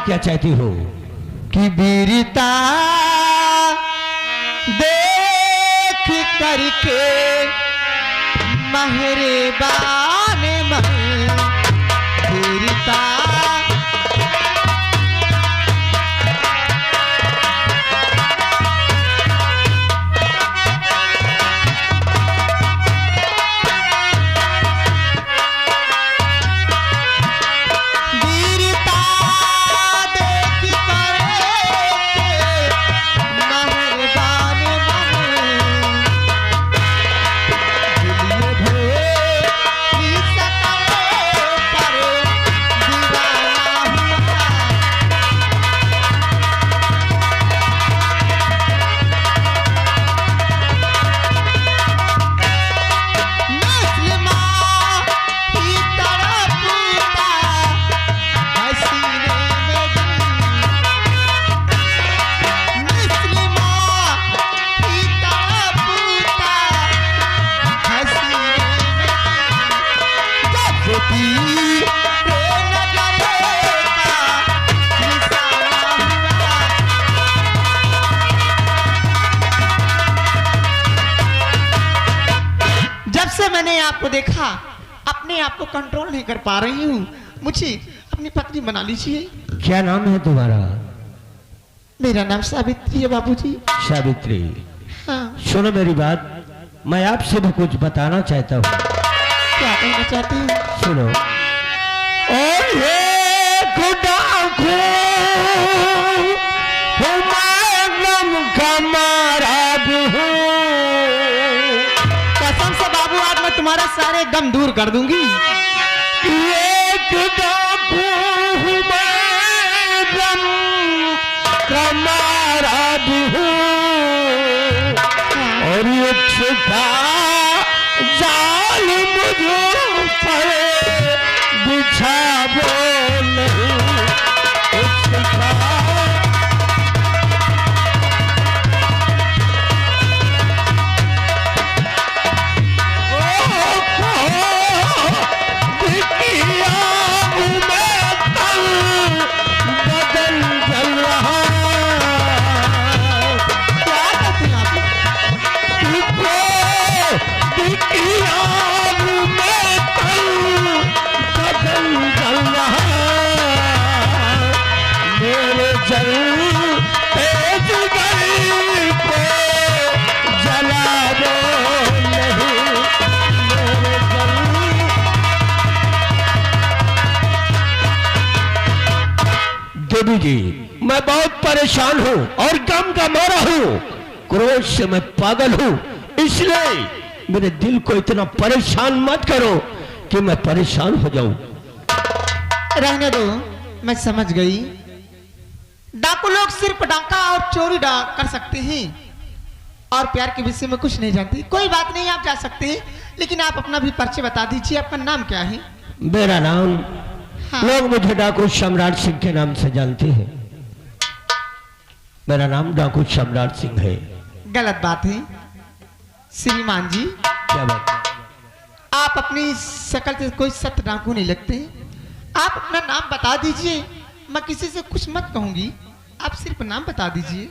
क्या चाहती हो? कि वीरता देख करके मेहरबान मन वीरता मैंने आपको देखा अपने आप को कंट्रोल नहीं कर पा रही हूँ। मुझे अपनी पत्नी बना लीजिए। क्या नाम है तुम्हारा? मेरा नाम सावित्री है बाबूजी। सावित्री, हाँ। सुनो मेरी बात, मैं आपसे भी कुछ बताना चाहता हूँ। क्या कहना चाहती हूँ? सुनो। तुम्हारा सारे गम दूर कर दूंगी। एक डाकू हूँ मैं, गम कमारा भी हूँ, और एक छिपा जाल मुझे पर बिछा नहीं। देवी जी, मैं बहुत परेशान हूँ और गम का मारा हूँ, क्रोध से मैं पागल हूँ, इसलिए मेरे दिल को इतना परेशान मत करो कि मैं परेशान हो जाऊं। रहने दो, मैं समझ गई। डाकू लोग सिर्फ डाका और चोरी कर सकते हैं और प्यार के विषय में कुछ नहीं जानते। कोई बात नहीं, आप जा सकते हैं, लेकिन आप अपना भी परिचय बता दीजिए। आपका नाम क्या है? मेरा नाम, हाँ। लोग मुझे डाकू सम्राट सिंह के नाम से जानते हैं। मेरा नाम डाकू सम्राट सिंह है। गलत बात है श्रीमान जी। क्या बात? आप अपनी शक्ल से कोई सत्य डाकू नहीं लगते। आप अपना नाम बता दीजिए। मैं किसी से कुछ मत कहूंगी, आप सिर्फ नाम बता दीजिए।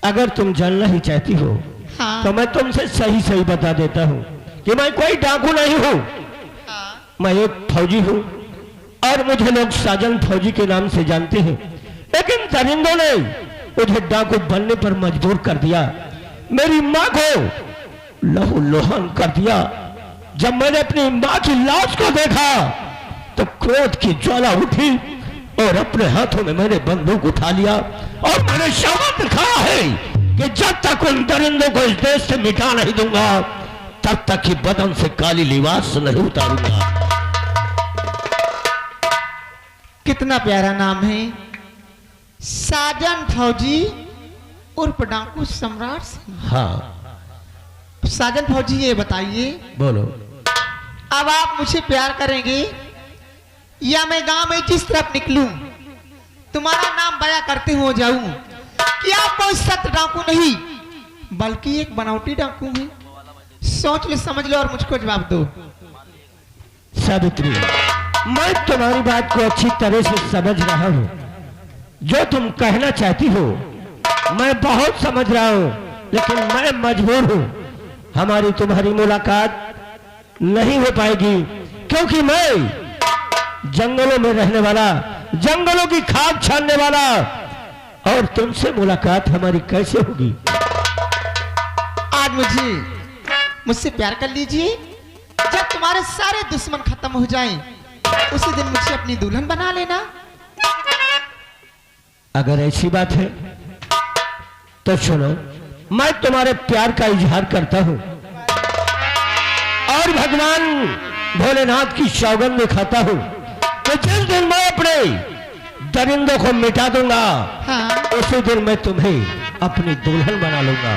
अगर तुम जानना ही चाहती हो, हाँ। तो मैं तुमसे सही सही बता देता हूँ कि मैं कोई डाकू नहीं हूँ। हाँ। मैं एक फौजी हूँ और मुझे लोग साजन फौजी के नाम से जानते हैं, लेकिन दरिंदों ने मुझे डाकू बनने पर मजबूर कर दिया। मेरी माँ को लहू लोहन कर दिया। जब मैंने अपनी माँ की लाश को देखा तो क्रोध की ज्वाला उठी और अपने हाथों में मैंने बंदूक उठा लिया और मैंने शपथ खाया है कि जब तक उन दरिंदों को इस देश से मिटा नहीं दूंगा, तब तक ही बदन से काली लिबास नहीं उतारूंगा। कितना प्यारा नाम है, साजन फौजी उर्फ डाकू सम्राट सिंह। हाँ। साजन फौजी, ये बताइए, बोलो। अब आप मुझे प्यार करेंगे या मैं गांव में जिस तरफ निकलूं तुम्हारा नाम बया करते हो जाऊं कि आप कोई सत्य डाकू नहीं बल्कि एक बनावटी डाकू है? सोच लो, समझ लो और मुझको जवाब दो। सावित्री, मैं तुम्हारी बात को अच्छी तरह से समझ रहा हूँ, जो तुम कहना चाहती हो मैं बहुत समझ रहा हूं, लेकिन मैं मजबूर हूं। हमारी तुम्हारी मुलाकात नहीं हो पाएगी, क्योंकि मैं जंगलों में रहने वाला, जंगलों की खाक छानने वाला, और तुमसे मुलाकात हमारी कैसे होगी? आज मुझसे प्यार कर लीजिए। जब तुम्हारे सारे दुश्मन खत्म हो जाएं, उसी दिन मुझे अपनी दुल्हन बना लेना। अगर ऐसी बात है तो सुनो, मैं तुम्हारे प्यार का इजहार करता हूं और भगवान भोलेनाथ की सौगंध खाता हूं कि जिस दिन मैं अपने दरिंदों को मिटा दूंगा, हाँ। उसी दिन मैं तुम्हें अपनी दुल्हन बना लूंगा।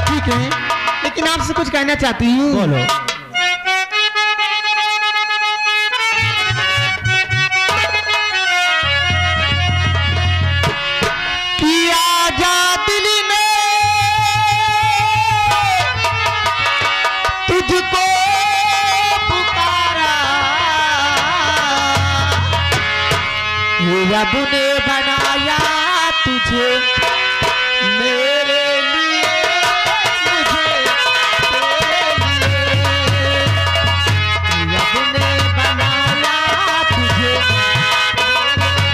ठीक है, लेकिन आपसे कुछ कहना चाहती हूँ। बोलो। तुझको पुकारा, रब ने बनाया तुझे मेरे लिए, मुझे तेरे लिए। रब ने बनाया तुझे मेरे लिए,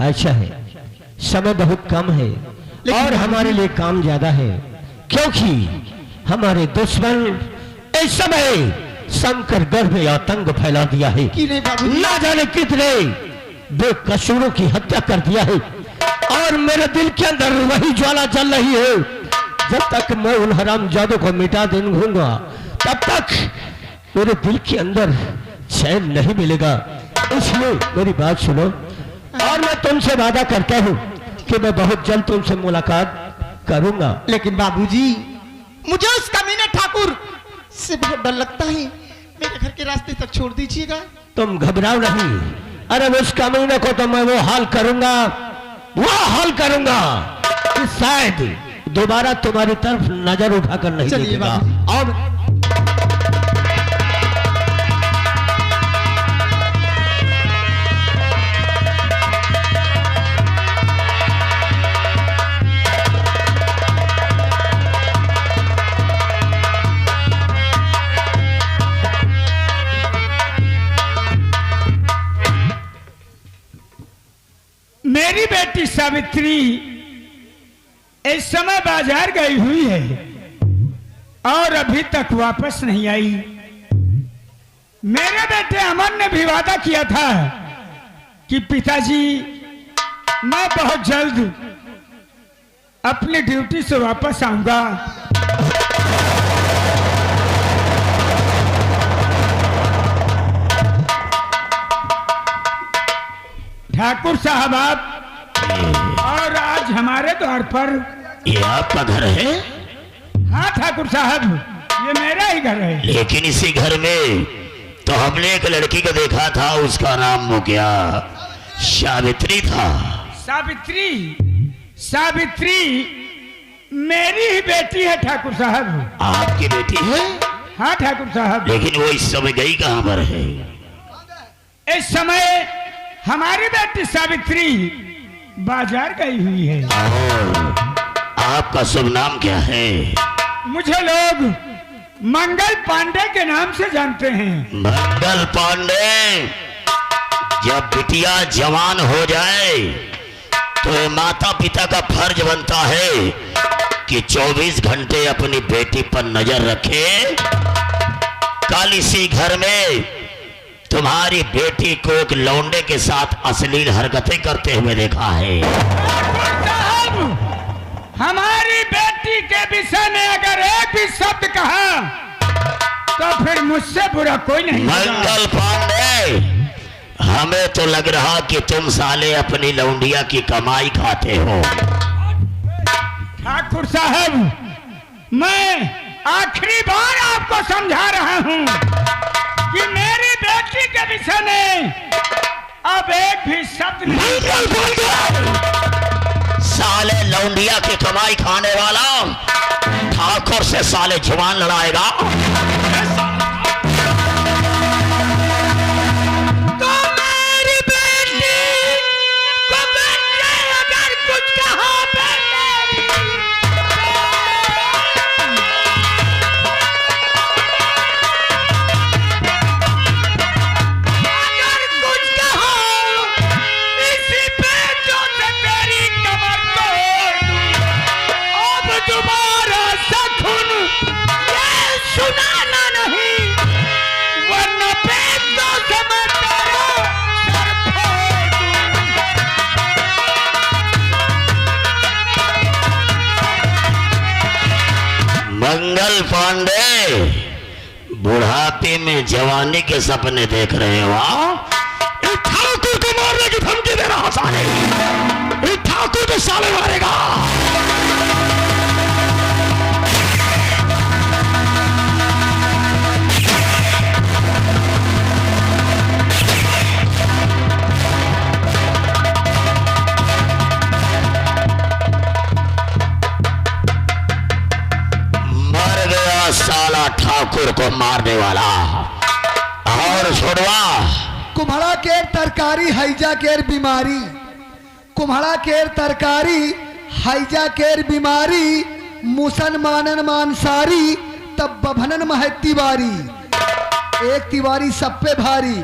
अच्छा है, समय बहुत कम है और हमारे लिए काम ज्यादा है, क्योंकि हमारे दुश्मन इस समय शंकर गर्भ में आतंक फैला दिया है। ना जाने कितने बेकसूरों की हत्या कर दिया है और मेरे दिल के अंदर वही ज्वाला जल रही है। जब तक मैं उन हरामजादों को मिटा दूंगा, तब तक मेरे दिल के अंदर चैन नहीं मिलेगा। इसलिए मेरी बात सुनो और मैं तुमसे वादा करता हूँ कि मैं बहुत जल्द तुमसे मुलाकात करूंगा। लेकिन बाबूजी, मुझे उस कमीने ठाकुर से बहुत डर लगता है। मेरे घर के रास्ते तक छोड़ दीजिएगा। तुम घबराओ नहीं। अरे उस कमीने को तो मैं वो हाल करूंगा कि शायद दोबारा तुम्हारी तरफ नजर उठाकर नहीं देखेगा। और मेरी बेटी सावित्री इस समय बाजार गई हुई है और अभी तक वापस नहीं आई। मेरे बेटे अमन ने भी वादा किया था कि पिताजी मैं बहुत जल्द अपनी ड्यूटी से वापस आऊंगा। ठाकुर साहब आप और आज हमारे द्वार पर। ये आपका घर है? हाँ ठाकुर साहब, ये मेरा ही घर है। लेकिन इसी घर में तो हमने एक लड़की को देखा था, उसका नाम वो क्या सावित्री था। सावित्री? सावित्री मेरी ही बेटी है ठाकुर साहब। आपकी बेटी है? हाँ ठाकुर साहब। लेकिन वो इस समय गई कहाँ पर है? इस समय हमारी बेटी सावित्री बाजार गई हुई है। और आपका शुभ नाम क्या है? मुझे लोग मंगल पांडे के नाम से जानते हैं। मंगल पांडे, जब बिटिया जवान हो जाए तो माता पिता का फर्ज बनता है कि 24 घंटे अपनी बेटी पर नजर रखे। कल इसी घर में तुम्हारी बेटी को एक लौंडे के साथ अश्लील हरकतें करते हुए देखा है। हमारी बेटी के विषय में अगर एक भी शब्द कहा तो फिर मुझसे बुरा कोई नहीं होगा। मंगल पांडे, हमें तो लग रहा कि तुम साले अपनी लौंडिया की कमाई खाते हो। ठाकुर साहब, मैं आखिरी बार आपको समझा रहा हूं कि मेरी बेटी के विषय में अब एक भी शब्द नहीं। मंगल पांडे, साले लौंडिया की कमाई खाने वाला ठाकुर से साले जुबान लड़ाएगा। तो मेरी बेटी को बच्चे अगर कुछ कहा मंगल पांडे, बुढ़ापे में जवानी के सपने देख रहे हो? ठाकुर को मारने की धमकी दे रहा साले, ठाकुर को साले मारेगा। साला ठाकुर को मारने वाला। और छोड़वा, कुम्हड़ा केर तरकारी हैजा केर बीमारी, कुम्हड़ा केर तरकारी हैजा केर बीमारी, मुसलमानन मांसारी तब बभनन मह तिवारी। एक तिवारी सब पे भारी,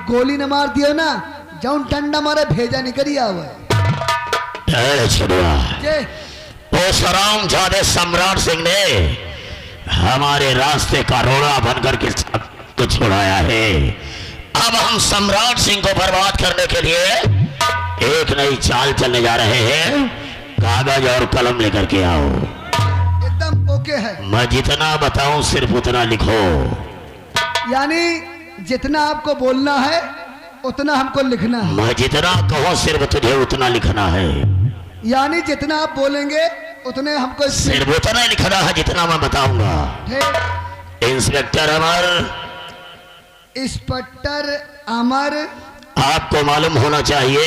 गोली न मार दियो ना, जौन डंडा मारे भेजा निकली आवे। छोड़वा, जे परशुराम जादे सम्राट सिंह ने हमारे रास्ते का रोड़ा बनकर के सबको छुड़ाया है। अब हम सम्राट सिंह को बर्बाद करने के लिए एक नई चाल चलने जा रहे हैं। कागज और कलम लेकर के आओ। एकदम ओके है। मैं जितना बताऊं सिर्फ उतना लिखो। यानी जितना आपको बोलना है उतना हमको लिखना है। मैं जितना कहूं सिर्फ तुझे उतना लिखना है। यानी जितना आप बोलेंगे उतने हमको सिर्फ उतना ही लिखना है जितना मैं बताऊंगा। इंस्पेक्टर अमर, इंस्पेक्टर अमर, आपको मालूम होना चाहिए,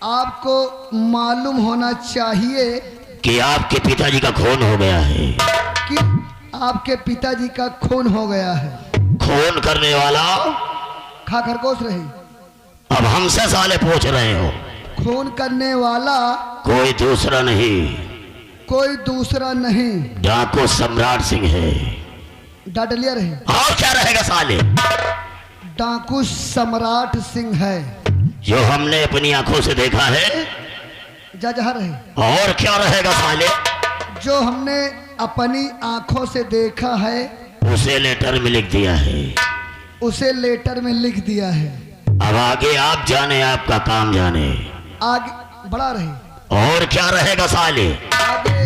आपको मालूम होना चाहिए कि आपके पिताजी का खून हो गया है। कि आपके पिताजी का खून हो गया है। खून करने वाला खा खरगोश रही। अब हमसे साले पूछ रहे हो? खून करने वाला कोई दूसरा नहीं, कोई दूसरा नहीं, डाकू सम्राट सिंह है। डाडलिया रहे। और क्या रहेगा साले? डाकू सम्राट सिंह है, जो हमने अपनी आंखों से देखा है। जजहा रहे। और क्या रहेगा साले? जो हमने अपनी आंखों से देखा है उसे लेटर में लिख दिया है। उसे लेटर में लिख दिया है। अब आगे आप जाने, आपका काम जाने। आगे बढ़ा रहे। और क्या रहेगा साले? आगे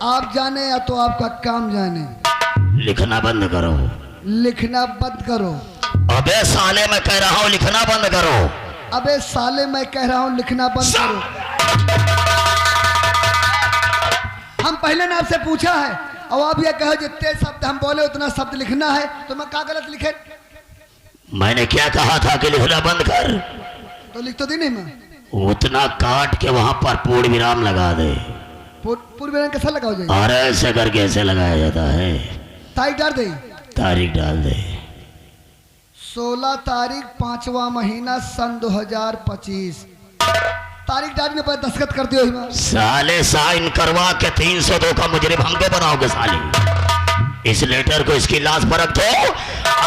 आप जाने या तो आपका काम जाने। लिखना बंद करो। लिखना बंद करो। अबे साले मैं कह रहा हूँ लिखना बंद करो। अबे साले मैं कह रहा हूँ लिखना बंद करो। हम पहले ने आपसे पूछा है और आप ये कहो जितने शब्द हम बोले उतना शब्द लिखना है, तो मैं क्या गलत लिखे? मैंने क्या कहा था कि लिखना बंद कर? तो लिख तो दी नहीं मैं। उतना काट के वहां पर पूर्ण विराम लगा दे। पूर्व विराम कैसा लगाओ जाए? और ऐसे करके ऐसे लगाया जाता है। तारीख डाल दे। तारीख डाल दे। 16 तारीख 5वां महीना सन 2025। तारीख डालने पर दस्तखत कर दियो। साले साइन करवा के 302 का मुजरिम हमको बनाओगे साले। इस लेटर को इसकी लाश पर रख दो,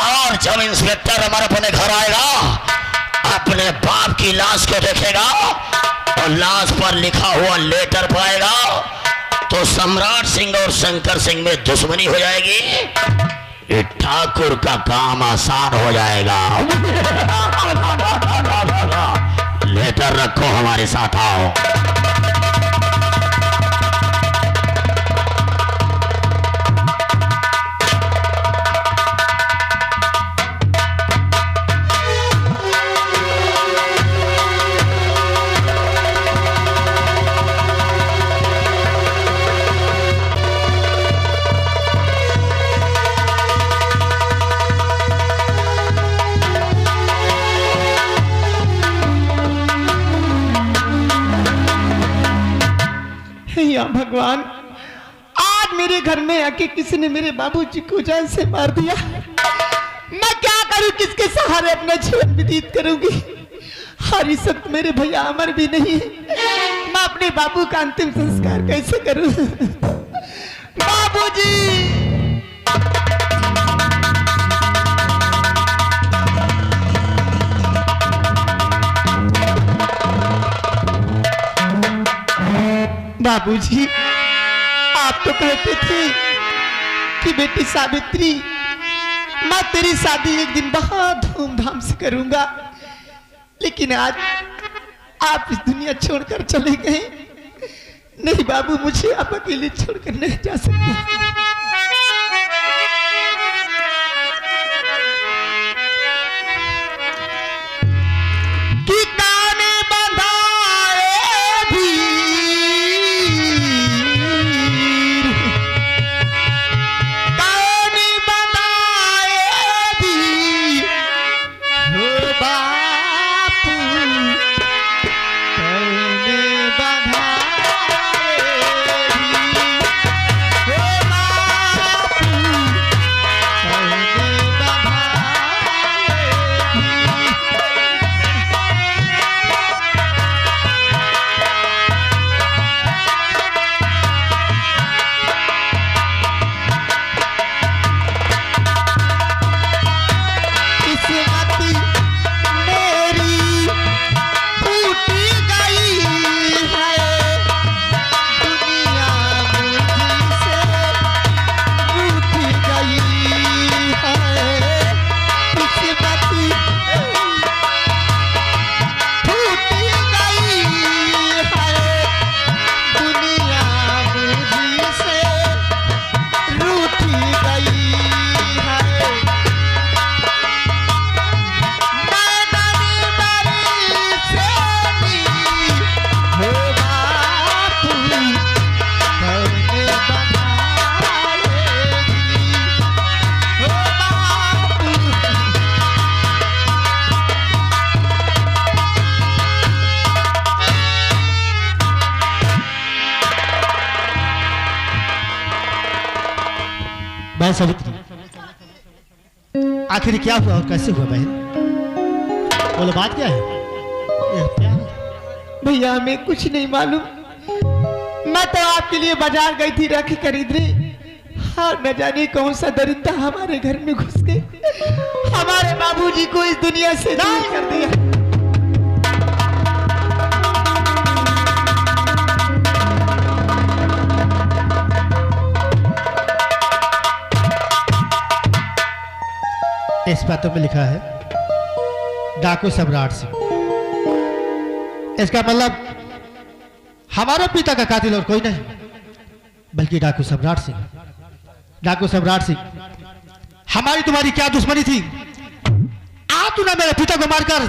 और जब इंस्पेक्टर हमारे अपने घर आएगा अपने बाप की लाश को देखेगा और लाश पर लिखा हुआ लेटर पाएगा तो सम्राट सिंह और शंकर सिंह में दुश्मनी हो जाएगी। ये ठाकुर का काम आसान हो जाएगा। लेटर रखो, हमारे साथ आओ। या भगवान, आज मेरे घर में आके किसी ने मेरे बाबूजी को जान से मार दिया। मैं क्या करूं, किसके सहारे अपना जीवन व्यतीत करूंगी? हर इस वक्त मेरे भैया अमर भी नहीं है। मैं अपने बाबू का अंतिम संस्कार कैसे करूं? बाबूजी, बाबूजी, आप तो कहते थे कि बेटी सावित्री, मैं तेरी शादी एक दिन बहुत धूमधाम से करूंगा, लेकिन आज आप इस दुनिया छोड़कर चले गए। नहीं बाबू, मुझे आप अकेले छोड़कर नहीं जा सकते। बहन सावित्री, आखिर क्या हुआ और कैसे हुआ बहन? बोलो, बात क्या है? ये क्या है? भैया, हमें कुछ नहीं मालूम। मैं तो आपके लिए बाजार गई थी राखी खरीदने, और न जाने कौन सा दरिंदा हमारे घर में घुस के हमारे बाबूजी को इस दुनिया से दूर कर दिया। इस बातों में लिखा है डाकू सम्राट सिंह। इसका मतलब हमारे पिता का कातिल और कोई नहीं बल्कि डाकू सम्राट सिंह। डाकू सम्राट सिंह, हमारी तुम्हारी क्या दुश्मनी थी? आज तूने मेरे पिता को मारकर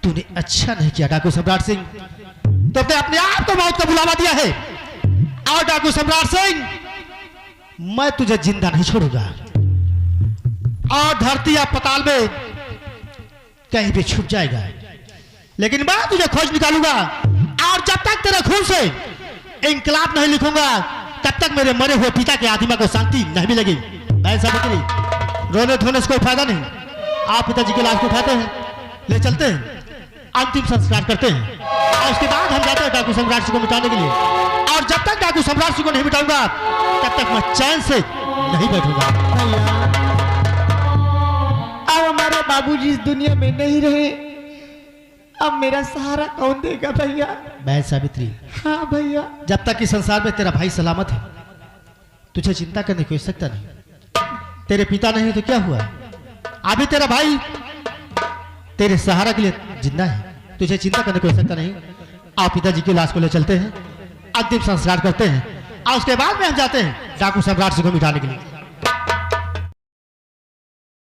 तूने अच्छा नहीं किया डाकू सम्राट सिंह। तुमने अपने आप को मौत का बुलावा दिया है। और डाकू सम्राट सिंह, मैं तुझे जिंदा नहीं छोड़ूंगा और धरती या पताल में कहीं भी छुप जाएगा, लेकिन मैं तुझे खोज निकालूंगा और जब तक तेरे खून से इंकलाब नहीं लिखूंगा तब तक मेरे मरे हुए पिता की आत्मा को शांति नहीं मिलेगी। मैं समझ रोने धोने से कोई फायदा नहीं। आप पिताजी की लाश को उठाते हैं, ले चलते हैं, अंतिम संस्कार करते हैं और उसके बाद हम जाते हैं डाकू सम्राट सिंह को मिटाने के लिए। और जब तक डाकू सम्राट सिंह को नहीं मिटाऊंगा तब तक मैं चैन से नहीं बैठूंगा। अब हमारे बाबूजी इस दुनिया में नहीं रहे, अब मेरा सहारा कौन देगा भैया? बहन सावित्री, हाँ भैया। जब तक इस संसार में तेरा भाई सलामत है तुझे चिंता करने की आवश्यकता नहीं। तेरे पिता नहीं तो क्या हुआ, अभी तेरा भाई तेरे सहारा के लिए जिंदा है, तुझे चिंता करने की आवश्यकता नहीं। आप पिताजी की लाश को ले चलते हैं, अंतिम संस्कार करते हैं और उसके बाद में हम जाते हैं डाकू सम्राट सिंह को मिटाने के लिए।